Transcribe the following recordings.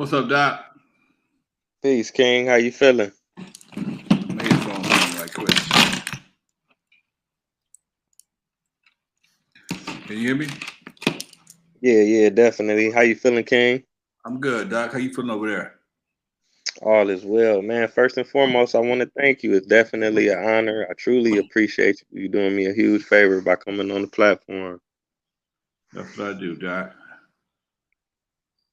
What's up, Doc? Peace, King. How you feeling? My headphones on right quick. Can you hear me? Yeah, definitely. How you feeling, King? I'm good, Doc. How you feeling over there? All is well, man. First and foremost, I want to thank you. It's definitely an honor. I truly appreciate you. You're doing me a huge favor by coming on the platform. That's what I do, Doc.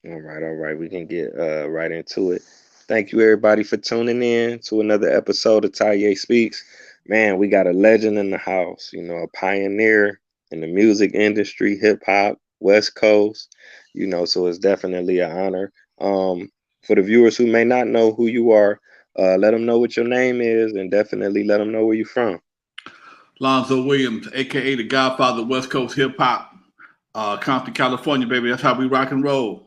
All right. We can get right into it. Thank you, everybody, for tuning in to another episode of Taye Speaks. Man, we got a legend in the house. You know, a pioneer in the music industry, hip hop, West Coast. You know, so it's definitely an honor. For the viewers who may not know who you are, let them know what your name is, and definitely let them know where you're from. Alonzo Williams, aka the Godfather of West Coast hip hop, Compton, California, baby. That's how we rock and roll.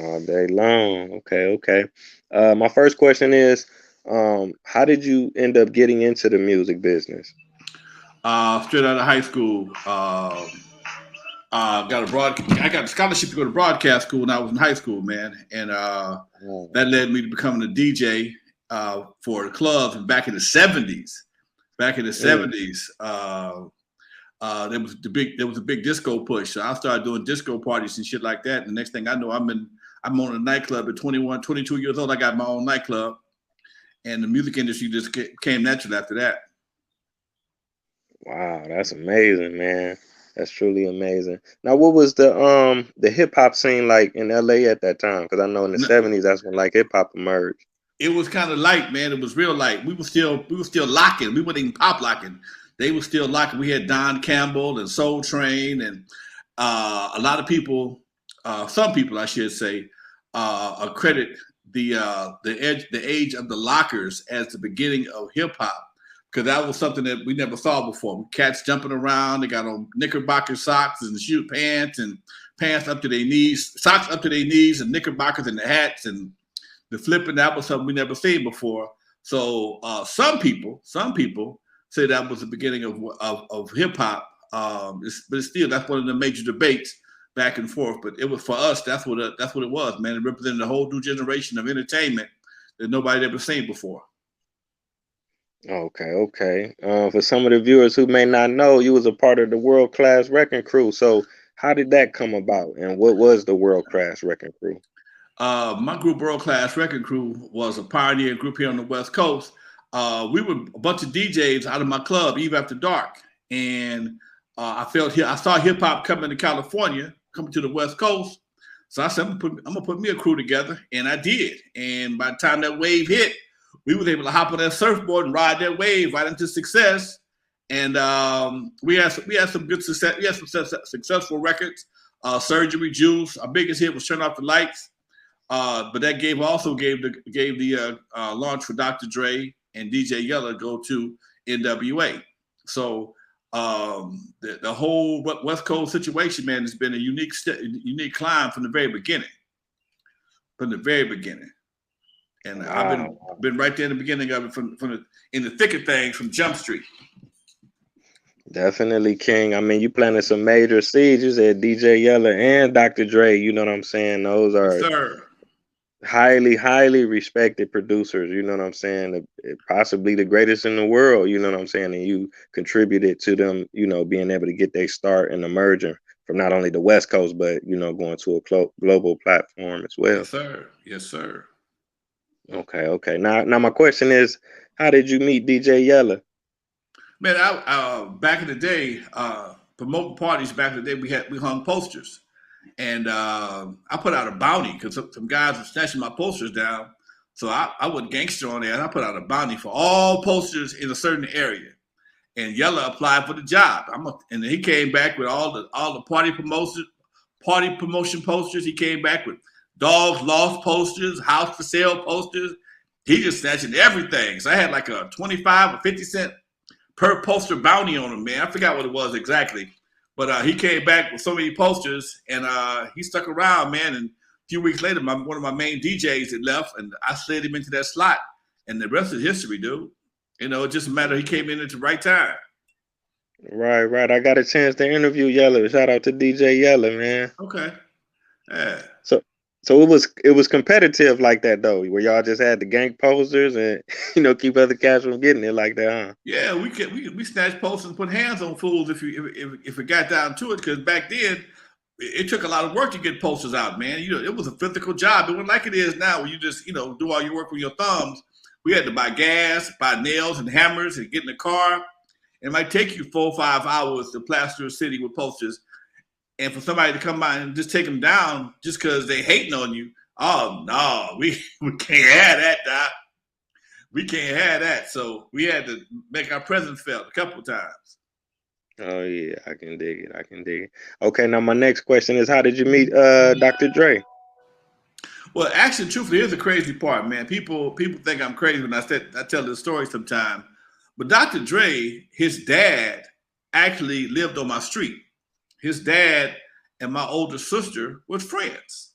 All day long. Okay. My first question is, how did you end up getting into the music business? Straight out of high school. I got a scholarship to go to broadcast school when I was in high school, man, and that led me to becoming a DJ for the clubs back in the '70s. Back in the '70s, there was a big disco push. So I started doing disco parties and shit like that. And the next thing I know, I'm on a nightclub at 21, 22 years old. I got my own nightclub, and the music industry just came natural after that. Wow, that's amazing, man. That's truly amazing. Now, what was the hip hop scene like in LA at that time? Because I know in the '70s that's when like hip hop emerged. It was kind of light, man. It was real light. We were still locking. We weren't even pop locking. They were still locking. We had Don Campbell and Soul Train, and a lot of people, some people I should say, credit the age of the lockers as the beginning of hip hop, because that was something that we never saw before. Cats jumping around. They got on knickerbocker socks and shoot pants and pants up to their knees, socks up to their knees, and knickerbockers and the hats and the flipping. That was something we never seen before. So some people say that was the beginning of hip hop. But still, that's one of the major debates back and forth. But it was for us. That's what it was, man. It represented a whole new generation of entertainment that nobody had ever seen before. Okay. For some of the viewers who may not know, you was a part of the World Class Wreckin Cru. So how did that come about, and what was the World Class Wreckin Cru? My group, World Class Wreckin Cru, was a pioneer group here on the West Coast. We were a bunch of DJs out of my club, Eve After Dark, and I saw hip hop coming to California, coming to the West Coast. So I said, I'm gonna put me a crew together, and I did. And by the time that wave hit, we was able to hop on that surfboard and ride that wave right into success. And we had some good success. We had some successful records. Surgery, Juice. Our biggest hit was Turn Off the Lights. But that gave the launch for Dr. Dre and DJ Yella go to NWA. So the whole West Coast situation, man, has been a unique climb from the very beginning. And wow. I've been right there in the beginning of it, in the thick of things from Jump Street. Definitely, King. I mean, you planted some major seeds. You said DJ Yella and Dr. Dre. You know what I'm saying? Those are highly respected producers. You know what I'm saying? Possibly the greatest in the world. You know what I'm saying? And you contributed to them, you know, being able to get their start and emerging from not only the West Coast, but, you know, going to a global platform as well. Yes, sir. Okay. Now my question is, how did you meet DJ Yella? Man, I back in the day, promoting parties back in the day, we hung posters, and I put out a bounty because some guys were snatching my posters down. So I went gangster on there, and I put out a bounty for all posters in a certain area. And Yella applied for the job. And he came back with all the party promotion posters. He came back with Dogs Lost posters, House for Sale posters. He just snatching everything. So I had like a 25 or 50 cent per poster bounty on him, man. I forgot what it was exactly. But he came back with so many posters, and he stuck around, man. And a few weeks later, one of my main DJs had left, and I slid him into that slot. And the rest is history, dude. You know, it just a matter he came in at the right time. Right. I got a chance to interview Yella. Shout out to DJ Yella, man. Okay. Yeah. So it was competitive like that though, where y'all just had the gang posters and keep other cats from getting it like that, huh? Yeah, we snatch posters and put hands on fools if it got down to it. Because back then, it took a lot of work to get posters out, man. It was a physical job. It wasn't like it is now, where you just do all your work with your thumbs. We had to buy gas, buy nails and hammers, and get in the car. It might take you 4 or 5 hours to plaster a city with posters, and for somebody to come by and just take them down just because they hating on you. Oh no, we can't have that, Doc. We can't have that. So we had to make our presence felt a couple of times. Oh yeah, I can dig it. I can dig it. Okay, now my next question is, how did you meet Dr. Dre? Well, actually, truthfully, here's the crazy part, man. People think I'm crazy when I tell this story sometimes. But Dr. Dre, his dad actually lived on my street. His dad and my older sister was friends.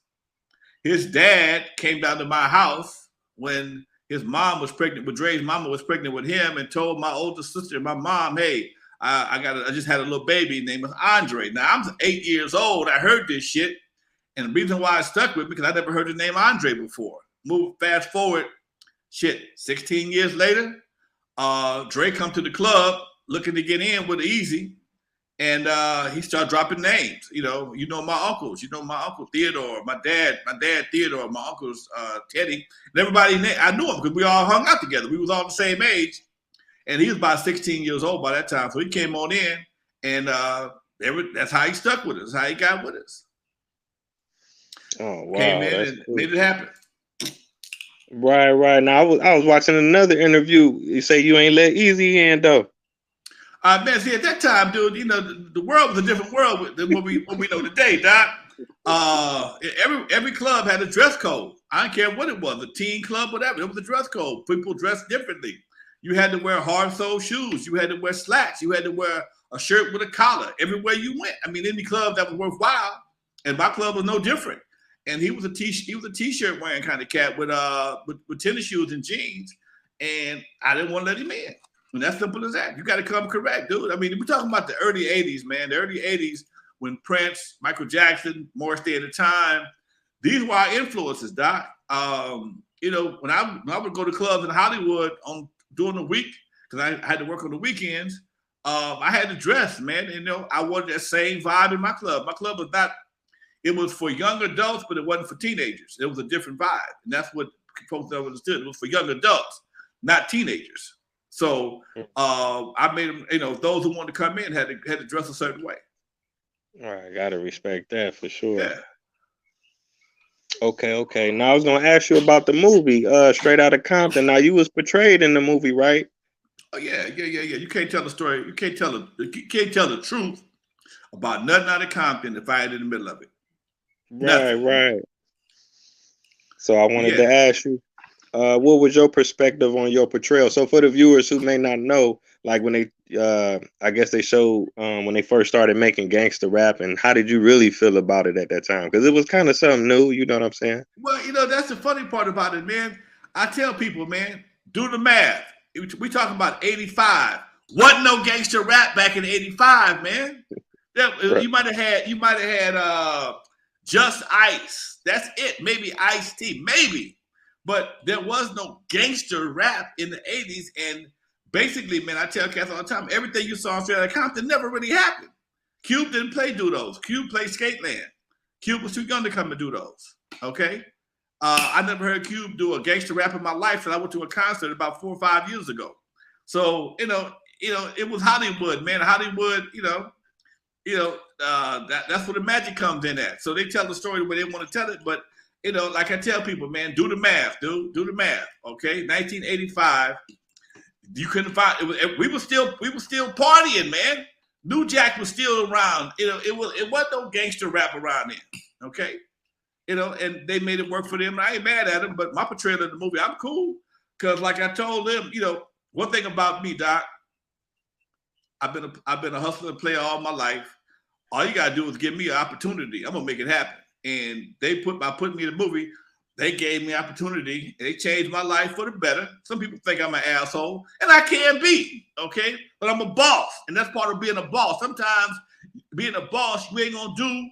His dad came down to my house when his mom was pregnant with Dre's mama was pregnant with him, and told my older sister and my mom, "Hey, I just had a little baby named Andre." Now I'm 8 years old. I heard this shit, and the reason why I stuck with me because I never heard the name Andre before. Fast forward, 16 years later, Dre come to the club looking to get in with Eazy. And he started dropping names. My uncles. My uncle Theodore, my dad Theodore, my uncle's Teddy, and everybody. I knew him because we all hung out together. We was all the same age, and he was about 16 years old by that time. So he came on in, and that's how he stuck with us. That's how he got with us. Oh wow, came in and cool. Made it happen. Right. Now I was watching another interview. You say you ain't let Eazy in though. Man, see, at that time, dude, the world was a different world than what we know today, Doc. Every club had a dress code. I don't care what it was, a teen club, whatever. It was a dress code. People dressed differently. You had to wear hard-soled shoes. You had to wear slacks. You had to wear a shirt with a collar everywhere you went. I mean, any club that was worthwhile, and my club was no different. And he was a t-shirt wearing kind of cat with tennis shoes and jeans, and I didn't want to let him in. And that's simple as that. You got to come correct, dude. I mean, we're talking about the early 80s, man. The early 80s when Prince, Michael Jackson, Morris Day at the time, these were our influences, Doc. When I would go to clubs in Hollywood during the week, because I had to work on the weekends, I had to dress, man. And, I wanted that same vibe in my club. My club was not, it was for young adults, but it wasn't for teenagers. It was a different vibe. And that's what folks never understood. It was for young adults, not teenagers. So I made them, those who wanted to come in had to dress a certain way. All right, gotta respect that for sure. Yeah. Okay. Now I was gonna ask you about the movie, Straight Outta Compton. Now you was portrayed in the movie, right? Oh yeah. You can't tell the story. You can't tell the truth about nothing out of Compton if I ain't in the middle of it. Right. So I wanted to ask you, what was your perspective on your portrayal? So for the viewers who may not know, like when they, I guess they showed when they first started making gangster rap, and how did you really feel about it at that time? Because it was kind of something new, you know what I'm saying? Well, that's the funny part about it, man. I tell people, man, do the math. We talking about 85. Wasn't no gangster rap back in 85, man. Right. You might have had Just Ice. That's it. Maybe Ice-T. Maybe. But there was no gangster rap in the 80s. And basically, man, I tell cats all the time, everything you saw on Straight Outta Compton never really happened. Cube didn't play do those. Cube played Skateland. Cube was too young to come and do those. Okay? I never heard Cube do a gangster rap in my life, and I went to a concert about 4 or 5 years ago. So, it was Hollywood, man. Hollywood, that's where the magic comes in at. So they tell the story the way they want to tell it, but like I tell people, man, do the math, dude. Do the math. Okay, 1985. You couldn't find it. We were still partying, man. New Jack was still around. It wasn't no gangster rap around then. Okay, and they made it work for them. I ain't mad at them, but my portrayal of the movie, I'm cool because, like I told them, one thing about me, Doc, I've been a hustler and player all my life. All you gotta do is give me an opportunity. I'm gonna make it happen. And by putting me in the movie, they gave me opportunity. They changed my life for the better. Some people think I'm an asshole, and I can be, okay? But I'm a boss, and that's part of being a boss. Sometimes being a boss, you ain't gonna do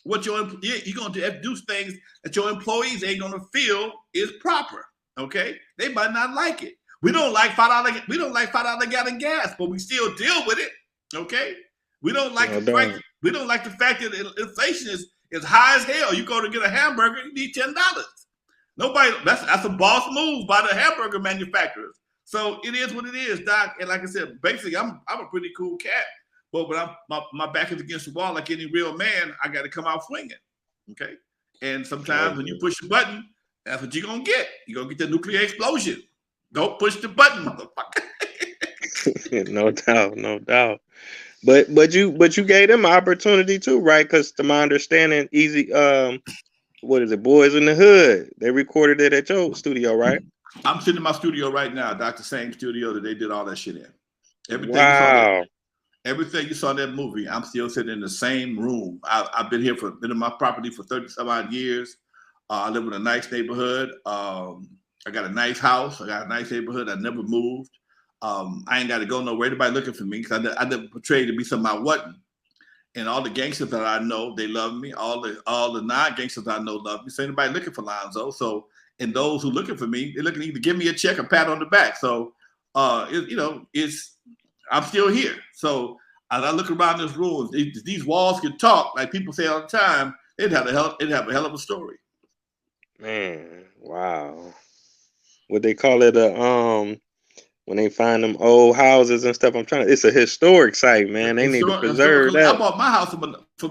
what you're going to do things that your employees ain't going to feel is proper. Okay, they might not like it. We don't like $5. We don't like $5 gallon gas, but we still deal with it. Okay, we don't like the fact. We don't like the fact that inflation is high as hell. You go to get a hamburger, you need $10. Nobody. That's a boss move by the hamburger manufacturers. So it is what it is, Doc. And like I said, basically, I'm a pretty cool cat. But when my back is against the wall, like any real man, I got to come out swinging. Okay. And sometimes when you push the button, that's what you're gonna get. You're gonna get the nuclear explosion. Don't push the button, motherfucker. No doubt, no doubt. But you gave them an opportunity too, right? Because to my understanding, Eazy, what is it, Boys in the Hood? They recorded it at your studio, right? I'm sitting in my studio right now, Doc, the same studio that they did all that shit in. Everything you saw in that movie, I'm still sitting in the same room. I've been in my property for 30-some odd years. I live in a nice neighborhood. I got a nice house. I got a nice neighborhood. I never moved. I ain't got to go nowhere. Anybody looking for me because I never portrayed to be something I wasn't. And all the gangsters that I know, they love me. All the non-gangsters I know love me. So anybody looking for Lonzo. So, and those who looking for me, they're looking to either give me a check or pat on the back. So, I'm still here. So as I look around this room, these walls can talk. Like people say all the time, it'd have a hell of a story. Man, wow. What they call it, when they find them old houses and stuff. It's a historic site, man. They need to preserve that. I bought my house from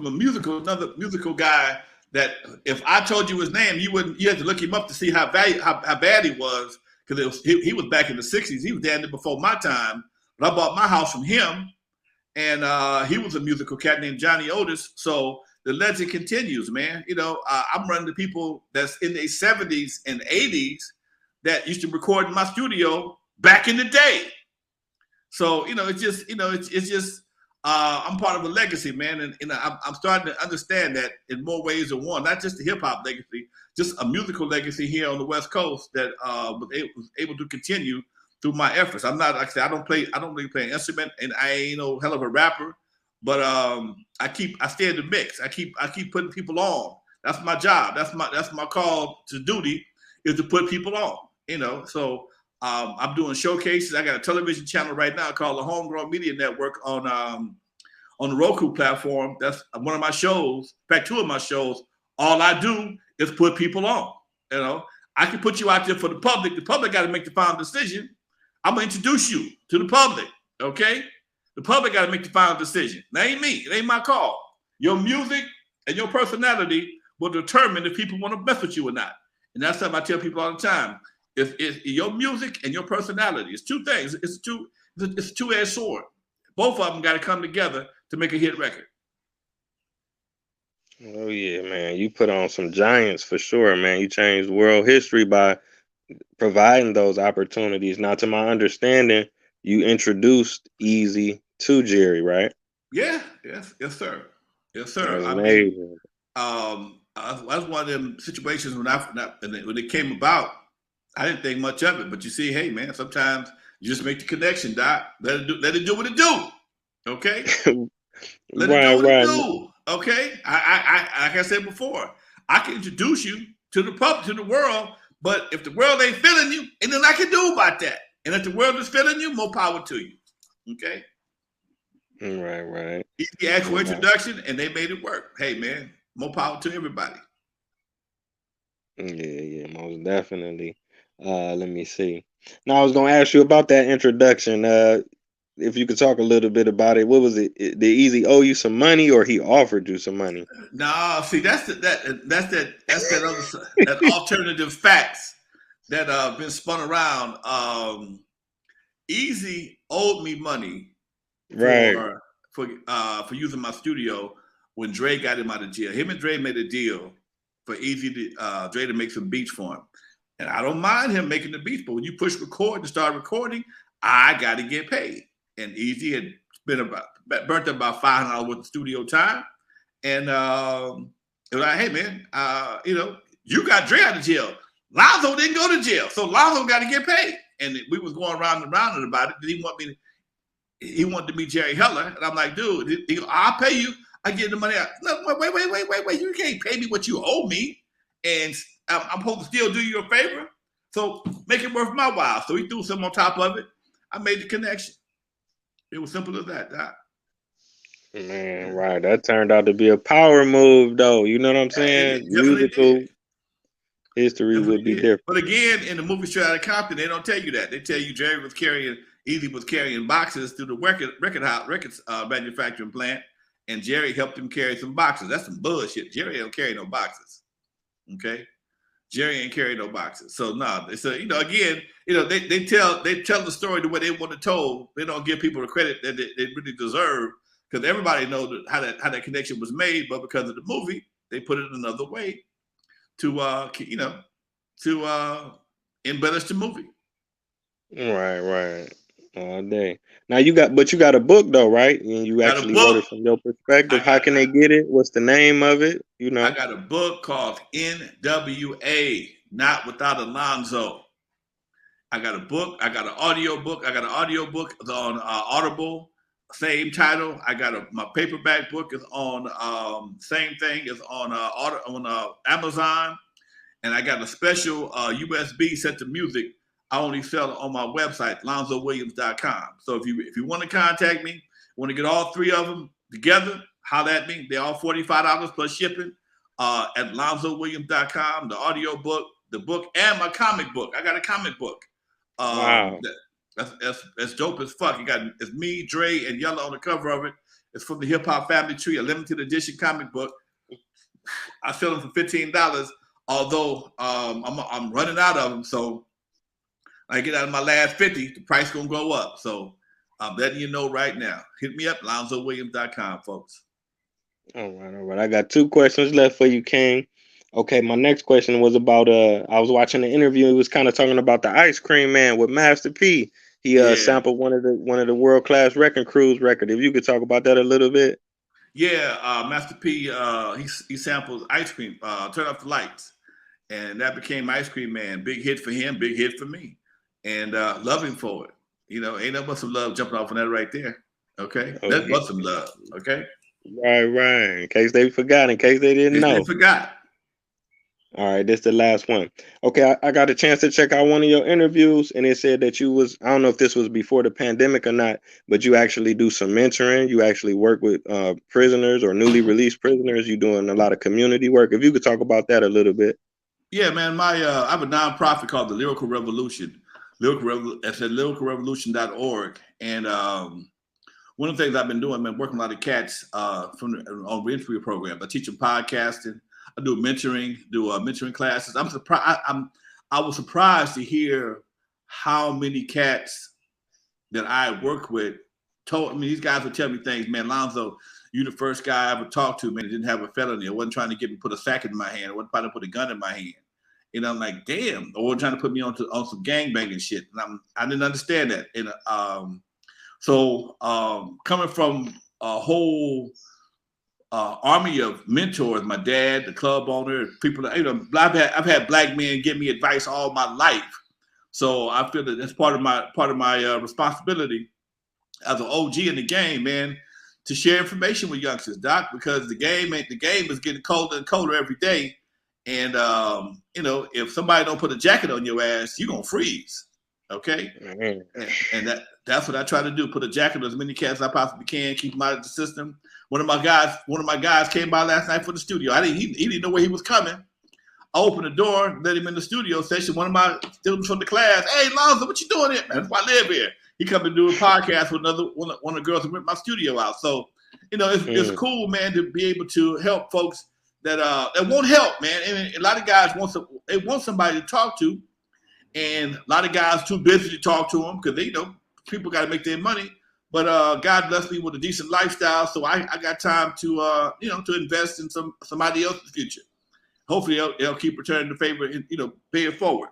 another musical guy that if I told you his name, you had to look him up to see how bad he was, because he was back in the 60s. He was down there before my time. But I bought my house from him, and he was a musical cat named Johnny Otis. So the legend continues, man. I'm running to people that's in their 70s and 80s that used to record in my studio back in the day. So, it's just I'm part of a legacy, man. And I'm starting to understand that in more ways than one, not just the hip hop legacy, just a musical legacy here on the West Coast that was able to continue through my efforts. I'm not, like I said, I don't really play an instrument, and I ain't no hell of a rapper, but I stay in the mix. I keep putting people on. That's my job. That's my call to duty, is to put people on. So I'm doing showcases. I got a television channel right now called the Homegrown Media Network on the Roku platform. That's one of my shows. In fact, two of my shows. All I do is put people on. I can put you out there for the public. The public got to make the final decision. I'm going to introduce you to the public, okay? The public got to make the final decision. That ain't me. It ain't my call. Your music and your personality will determine if people want to mess with you or not. And that's something I tell people all the time. If your music and your personality, it's two things. It's a two-edged sword. Both of them got to come together to make a hit record. Oh, yeah, man. You put on some giants for sure, man. You changed world history by providing those opportunities. Now, to my understanding, you introduced Eazy to Jerry, right? Yeah, yes, sir. Yes, sir. That's amazing. That's one of them situations when it came about, I didn't think much of it. But you see, hey, man, sometimes you just make the connection, Doc. Let it do what it do. Okay? Let it do what it do. Okay? I like I said before, I can introduce you to the public, to the world. But if the world ain't feeling you, ain't nothing I can do about that. And if the world is feeling you, more power to you. Okay? Right. Easy asked for introduction, and they made it work. Hey, man, more power to everybody. Yeah, most definitely. Let me see. Now, I was going to ask you about that introduction. If you could talk a little bit about it. What was it? Did Eazy owe you some money, or he offered you some money? No, see, that's that alternative facts that been spun around. Eazy owed me money for using my studio when Dre got him out of jail. Him and Dre made a deal for Dre to make some beats for him. And I don't mind him making the beats, but when you push record and start recording, I got to get paid. And Eazy had burnt up about $500 worth of studio time. And it was like, hey, man, you got Dre out of jail. Lonzo didn't go to jail. So Lonzo got to get paid. And we was going round and round about it. He wanted to meet Jerry Heller. And I'm like, dude, I'll pay you. I give the money out. No, wait. You can't pay me what you owe me, and I'm supposed to still do you a favor. So make it worth my while. So he threw something on top of it. I made the connection. It was simple as that. Doc. Man, right. That turned out to be a power move, though. You know what I'm saying? It definitely Musical did. history would be Did. different. But again, in the movie Straight Outta Compton, they don't tell you that. They tell you Jerry was carrying, Eazy was carrying boxes through the records manufacturing plant, and Jerry helped him carry some boxes. That's some bullshit. Jerry don't carry no boxes. Okay, Jerry ain't carry no boxes. So no, so again, they tell the story the way they want it told. They don't give people the credit that they really deserve, because everybody knows how that connection was made. But because of the movie, they put it another way to embellish the movie. Right. All day. Now you got a book though, right? And you Got a actually wrote book. it from your perspective. I How got can they get it? What's the name of it? I got a book called NWA, Not Without Alonzo. I got a book. I got an audio book. I got an audio book on Audible, same title. I got my paperback book is on same thing is on Amazon, and I got a special USB set to music. I only sell it on my website, alonzowilliams.com. So if you want to contact me, want to get all three of them together, holler at me. They're all $45 plus shipping at alonzowilliams.com. The audio book, the book, and my comic book. I got a comic book. Wow. That's dope as fuck. It's me, Dre, and Yella on the cover of it. It's from the Hip Hop Family Tree, a limited edition comic book. I sell them for $15. Although I'm running out of them, so I get out of my last 50, the price gonna go up. So I'm letting you know right now. Hit me up, alonzowilliams.com, folks. All right. I got 2 questions left for you, King. Okay, my next question was about I was watching the interview. He was kind of talking about the Ice Cream Man with Master P. He sampled one of the World Class Wreckin Cru's record. If you could talk about that a little bit. Yeah, Master P, he sampled Ice Cream, Turn Off the Lights. And that became Ice Cream Man. Big hit for him, big hit for me. And love him for it. Ain't no but some love jumping off on that right there. Okay? Nothing but some love. Okay? Right. In case they forgot, in case they didn't know. They forgot. All right, this is the last one. Okay, I got a chance to check out one of your interviews, and it said that I don't know if this was before the pandemic or not, but you actually do some mentoring. You actually work with prisoners or newly released prisoners. You're doing a lot of community work. If you could talk about that a little bit. Yeah, man. I have a nonprofit called the Lyrical Revolution. It's at lyricalrevolution.org. And one of the things I've been doing, man, working with a lot of cats on reentry programs. I teach them podcasting. I do mentoring, mentoring classes. I'm surprised. I was surprised to hear how many cats that I work with these guys would tell me things, man. Alonzo, you the first guy I ever talked to, man, that didn't have a felony. I wasn't trying to get me put a sack in my hand. I wasn't trying to put a gun in my hand. I'm like, damn. Or trying to put me on some gangbanging shit. And I didn't understand that. And coming from a whole army of mentors, my dad, the club owner, people that I've had black men give me advice all my life. So I feel that that's part of my responsibility as an OG in the game, man, to share information with youngsters, Doc, because the game is getting colder and colder every day. And if somebody don't put a jacket on your ass, you're gonna freeze. Okay. Mm-hmm. And that's what I try to do, put a jacket on as many cats as I possibly can, keep them out of the system. One of my guys came by last night for the studio. He didn't know where he was coming. I opened the door, let him in the studio session. One of my students from the class, hey, Lonzo, what you doing here, man? That's why I live here. He come and do a podcast with one of the girls who rent my studio out. So, it's cool, man, to be able to help folks that won't help, man. And a lot of guys want somebody to talk to, and a lot of guys too busy to talk to them because people got to make their money. But God blessed me with a decent lifestyle, so I got time to to invest in somebody else's future. Hopefully, they'll keep returning the favor and pay it forward.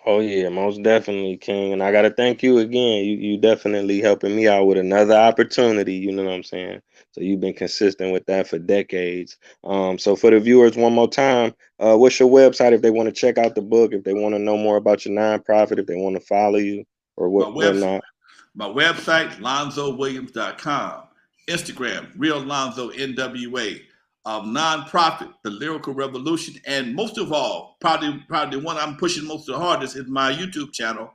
Oh yeah, most definitely, King. And I gotta thank you again. You definitely helping me out with another opportunity. You know what I'm saying? So you've been consistent with that for decades. So for the viewers, one more time, what's your website if they want to check out the book, if they want to know more about your nonprofit, if they want to follow you or whatnot? My website, LonzoWilliams.com. Instagram, Real Alonzo NWA. Nonprofit, The Lyrical Revolution, and most of all, probably the one I'm pushing most of the hardest is my YouTube channel,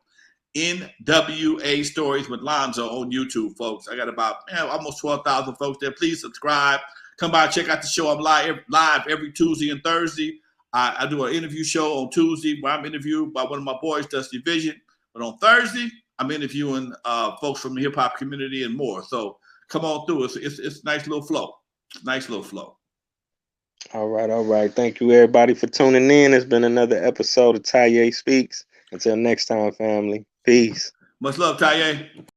NWA Stories with Lonzo on YouTube, folks. I got about almost 12,000 folks there. Please subscribe. Come by, check out the show. I'm live every Tuesday and Thursday. I do an interview show on Tuesday where I'm interviewed by one of my boys, Dusty Vision. But on Thursday, I'm interviewing folks from the hip hop community and more. So come on through. It's a nice little flow. Nice little flow. All right, all right. Thank you, everybody, for tuning in. It's been another episode of Taye Speaks. Until next time, family. Peace. Much love, Taye.